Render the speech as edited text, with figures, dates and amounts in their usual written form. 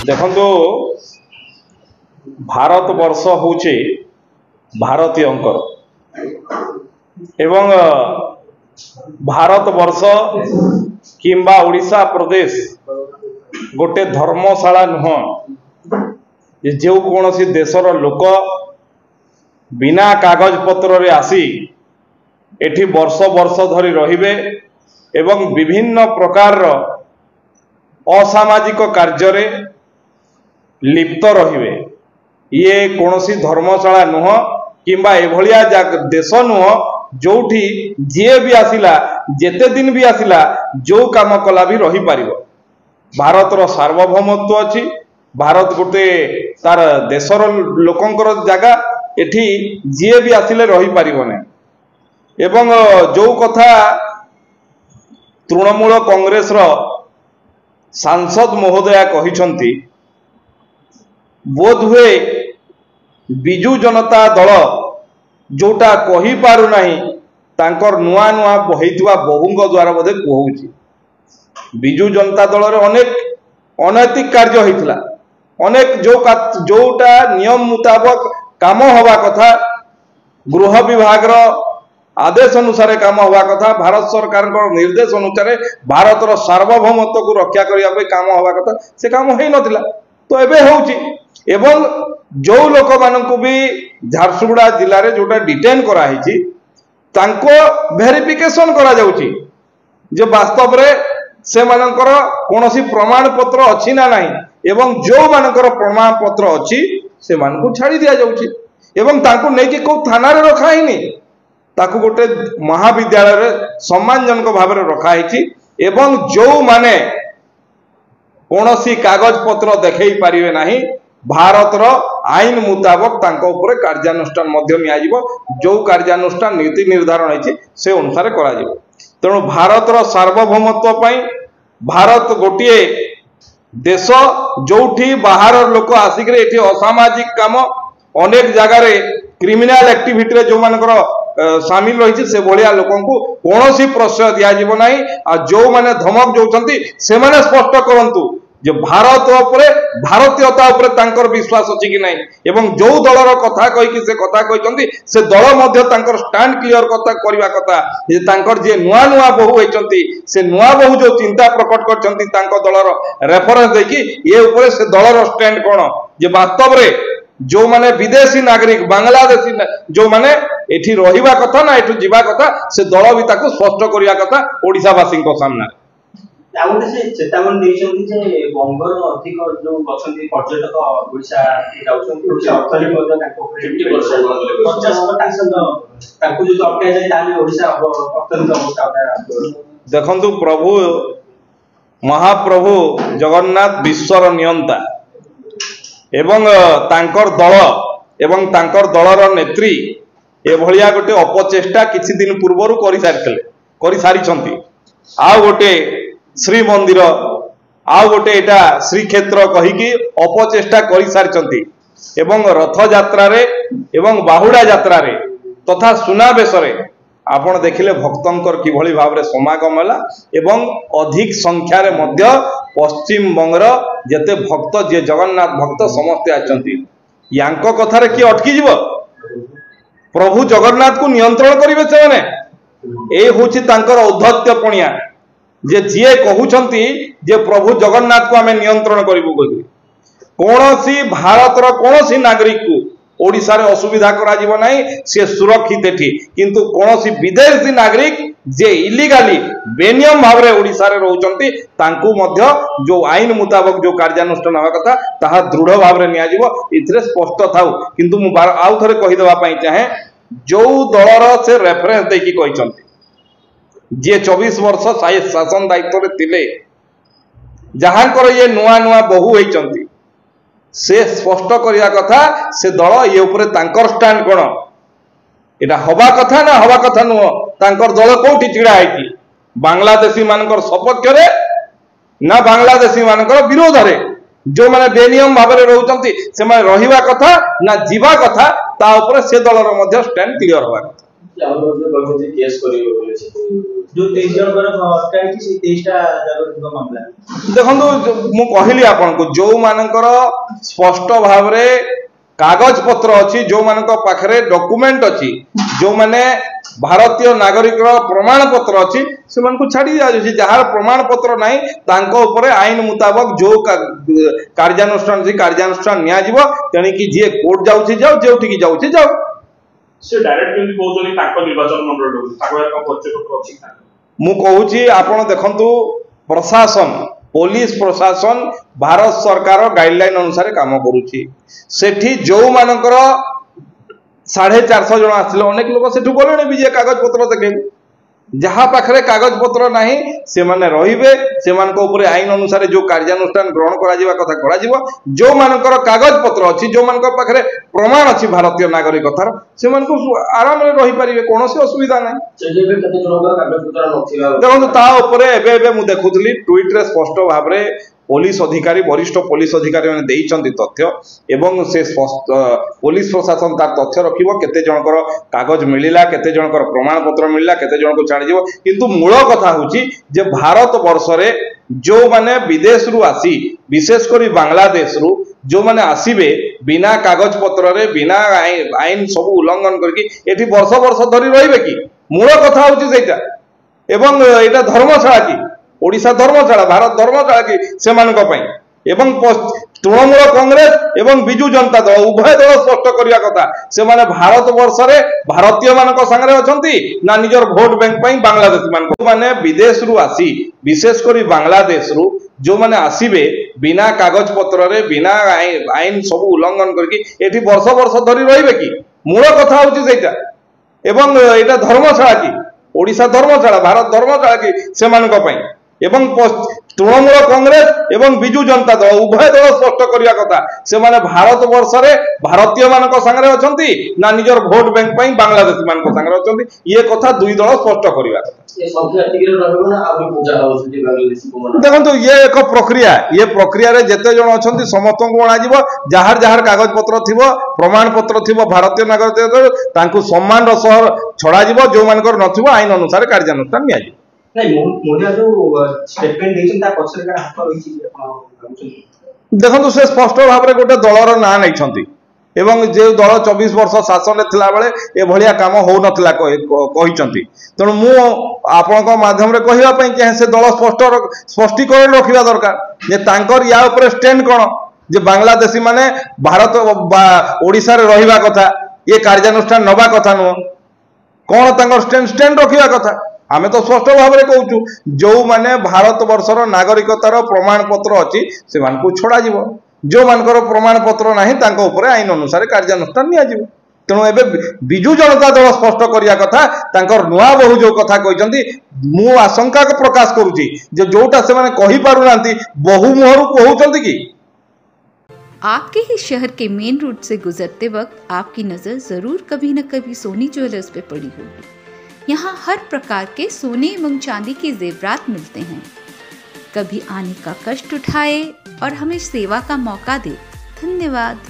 देखो भारत वर्ष हूँ भारतीय एवं भारत वर्ष किंबा उड़ीसा प्रदेश गोटे धर्मशाला नुह जो कौन सी देशर लोक बिना कागज पत्र रे आसी एठी वर्ष वर्ष धरी रहिबे एवं विभिन्न प्रकार असामाजिक कार्य रे लिप्त रहिबे। ये कौनसी धर्मशाला नुह किंबा एभलिया देश नुह जोठी जे भी आसिला जेते दिन भी आसिला जो काम कला भी रही पारिबो। भारतर सार्वभौमत्व अछि। भारत गोटे तार देशर लोकंकर जगह एठी जे भी आसिले रही पारिबो नै। एवं जो कथा तृणमूल कांग्रेस रो सांसद महोदया कहिसंती बोध हुए बिजु जनता दल जोटा कही पारु नाही तांकर नुआ नुआ बहितवा बहुंग द्वारा बोधे कहूची। बिजु जनता दल रे अनेक अनैतिक कार्य होइतला। अनेक जोटा नियम मुताबक काम हवा कथा गृह विभाग रो आदेश अनुसार काम हवा कथा भारत सरकार निर्देश अनुसार भारतर सार्वभौमत्व को रक्षा करने काम हवा कथा से काम हो नथिला तो एबे होउची। एवं जो लोक मानकु भी झारसुगुड़ा जिले में जोटा डिटेन कराई तांको वेरिफिकेशन करा जाउची जे वास्तव रे से मानकर कोनोसी प्रमाण पत्र अछि ना नाही एवं जो मानकर प्रमाण पत्र अछि से मानकु छाड़ी दिया जाउची एवं तांको नै कि को थाना रे रखा हिनी ताकु गोटे महाविद्यालय रे सम्मानजनक भाव में रखा हिची एवं जो माने कोनोसी कागज पत्र देखै पारिबे नाही भारतर आईन मुताबक तांको ऊपर कार्यानुष्ठान मध्य नियाजिबो। जो कार्यानुष्ठान नीति निर्धारण होइछि से अनुसार करा जिवो। तेणु भारतर सार्वभौमत्व पई भारत गोटिए देश जोठी बाहर लोक आसिक एठी असामाजिक काम अनेक जगह रे क्रिमिनल एक्टिविटी रे जो मानकर शामिल रही से भलिया लोकंकु कोनोसी प्रश्रय दिया जिवो नाही। आ जो माने धमक जोचंती से माने स्पष्ट करंतु जे भारत उपरे भारतीयता उपरे तांकर विश्वास अछि कि नाही एवं जो दलर कथा कहि कि से कथा कहिसंती से दल मध्य तांकर स्टैंड क्लियर कथा करबा कथा जे तांकर जे नुआ नुआ बहु होइचंती से नुआ बहु जो चिंता प्रकट करचंती तांको दलर रेफरेंस दे कि ये उपरे से दलर स्टैंड कोन जे वास्तव रे जो माने विदेशी नागरिक बांग्लादेशी जो माने एठी रहिबा कथा ना एठु जीवा कथा से दल भी ताको स्पष्ट करिया कथा ओडिसा वासी को सामने आउटे से चेतावनी देइछंती जे बंगर अधिक जो बसंती पर्यटक ओडिसा जाउछंती ओडिसा अर्थनीति मध्ये ताको 50% ताको जो अटकाय जाय ताले ओडिसा अर्थनीति अवस्था देखंतु प्रभु महाप्रभु जगन्नाथ विश्वर नियंता एवं तांकर दल एवं तांकर दलर नेत्री एभलिया गोटे अपचेष्टा किछि दिन पूर्वरु करि सारिछंती। आ गोटे श्री मंदिर आ गोटे एटा श्रीक्षेत्र कहिकी अपचेष्टा करि सारिछंती एवं रथ यात्रा रे एवं बाहुडा यात्रा रे तथा सुनाबेश रे आपण देखिले भक्तंकर किभली भाव रे समागम होला एवं अधिक संख्या रे मध्य पश्चिम बंगर जेते भक्त जे जगन्नाथ भक्त समस्त आछंती यांको कथा रे कि अटकी जीव प्रभु जगन्नाथ को नियंत्रण करिवे से माने ए होछि तांकर औद्धत्य पणिया जे जिए कहउछंती जे प्रभु जगन्नाथ को हमें नियंत्रण करिवु बोली कोनोसी भारतर कोनोसी नागरिक को ओडिसा रे असुविधा करा जीव नाही से सुरक्षित एठी किंतु कोनोसी विदेशी नागरिक जे इलीगली बेनियम भाव रे ओडिसा रे रहउचंती तांकु मध्य जो आईन मुताबक जो कार्यानुष्ठान होवा कथा ताहा दृढ़ भाव रे निया जीव इथरे स्पष्ट थाउ। किंतु मु आउ थरे कहि देबा पई चाहे जो दलर से रेफरेंस देकी कहिसंती जे 24 वर्ष शासन दायित्व रे थिले जहांकर ये नुआ नुआ बहु होइचंती से स्पष्ट करिया कथा से दल ये ऊपर तांकर स्टैंड कोन एटा हवा कथा ना हवा कथा नुह तांकर दल कोठी छिड़ा आइची बांग्लादेशी मानकर सपक्ष रे ना बांग्लादेशी मानकर विरोध रे जो माने बेनियम भाव रे रहउचंती से माने रहिबा कथा ना जीवा कथा ता ऊपर से दलर मध्य स्टैंड क्लियर होवा कथा। जो 23 जनकर अटका है से 23 टा जागर मामला देखो मु कहली आपन को जो मानकर स्पष्ट भाव रे कागज पत्र अच्छी जो मान पाखरे डॉक्यूमेंट अच्छी जो माने भारतीय नागरिक प्रमाण पत्र अच्छी से छाड़ी दिया जार प्रमाण पत्र नहीं तांको ऊपर आईन मुताबक जो कार्यानुष्ठान निया तेणिक जी कोर्ट जाऊँ जाओ जो जाऊँ जाओ से डायरेक्ट केमि कहउछनी ताको निर्वाचन मंडल ताको एक परिचय पत्र अछि ना मु कहूची आपण देखंतु प्रशासन पुलिस प्रशासन भारत सरकार गाइडलाइन अनुसार काम करूची सेठी जो मानकर 450 जन आसिले अनेक लोक सेठू गलेने भी जे कागज पत्र देखे जहाँ पाखरे कागज पत्र नहीं से माने रहिबे से मानक ऊपर आईन अनुसार जो कार्यानुष्ठान ग्रहण करा जिवा कथा करा जिवो जो मानकर कागज पत्र अछि जो मानक पाखरे प्रमाण अछि भारतीय नागरिकतार से मानक आराम रे रहि परिबे कोनोसी असुविधा नै चलिए कते जनकर कागज पत्र नथिबा देखो ता ऊपर एबे मु देखुतली ट्वीट रे स्पष्ट भाव रे पुलिस अधिकारी वरिष्ठ पुलिस अधिकारी माने देइचंती तथ्य एवं से पुलिस प्रशासन तार तथ्य रखिबो केते जनकर कागज मिलिला केते जनकर प्रमाण पत्र मिलिला केते जन को छाड़ी जिवो किंतु मूल कथा होची जे भारत वर्ष रे जो माने विदेश रु आसी विशेष करी बांग्लादेश रु जो माने आसीबे बिना कागज पत्र रे बिना आईन सब उल्लंघन करके एठी वर्ष वर्ष धरी रहिबे कि मूल कथा होची सेटा एवं एटा धर्मशाला की ओडिशा धर्मशाला भारत धर्मशाला की से एवं तृणमूल कांग्रेस एवं बिजु जनता दल उभय दल स्पष्ट करने कथा से माने भारत वर्ष रे भारतीय मानक संगे अछंती ना निजर वोट बैंक पई बांग्लादेशी मानक माने विदेश रु आसी विशेष करी बांग्लादेश रु जो माने आसीबे बिना कागज पत्र रे बिना आईन सब उल्लंघन करके एठी वर्ष वर्ष धरी रहिबे कि मूल कथा होची सेटा एवं एटा धर्मशाला की ओडिशा धर्मशाला भारत धर्मशाला की से एवं तृणमूल कांग्रेस एवं बिजु जनता दल उभय दल स्पष्ट करने कथा से माने भारत वर्ष रे भारतीय मानक संगे अछंती ना निजर वोट बैंक पई बांग्लादेशी मानक संगे अछंती ये कथा दुई दल स्पष्ट करबा देखो ये एक प्रक्रिया रे जेते जन अछंती समस्त को अणा जिवो जहार जहार कागज पत्र थिबो प्रमाण पत्र थिबो भारतीय नागरिक तांकु सम्मान रो सह छडा जिवो जो मानकर नथिबो आईन अनुसार कार्यानुष्ठान निया जिवो देखो से स्पष्ट भाव में गोटे दलर ना नहीं एवं जो दल 24 वर्ष शासन थिला बेले ए भलिया काम हो नथिला कहिसंती तेणु मु आपन माध्यम रे कहिबा पई कि से दल स्पष्टीकरण रखिबा दरकार जे तांकर या ऊपर स्टैंड कोन जे बांग्लादेशी माने भारत ओडिसा रे रहिबा कथा ये कार्यानुष्ठान नबा कथा न कोन तांकर स्टैंड रखिबा कथा आमे तो स्पष्ट भाव में कहूँ जो माने भारत वर्षर नागरिकतार प्रमाण पत्र अच्छी से छड़ा जीवो जो मानकर प्रमाण पत्र नहीं तांको ऊपर आईन अनुसार कार्यानुष्ठान निया जीवो तेणु एबे बिजु जनता दल स्पष्ट करिया कथा तांकर नुआ बहु जो कथा कहते मु आशंका प्रकाश करुची जे जोटा से माने कहि पारु नांती बहु मुहरु कहउचंती कि आपके ही शहर के मेन रूट से गुजरते वक्त आपकी नजर जरूर कभी न कभी सोनी ज्वेलर्स पे पड़ी होगी। यहाँ हर प्रकार के सोने एवं चांदी के जेवरात मिलते हैं। कभी आने का कष्ट उठाए और हमें सेवा का मौका दे। धन्यवाद।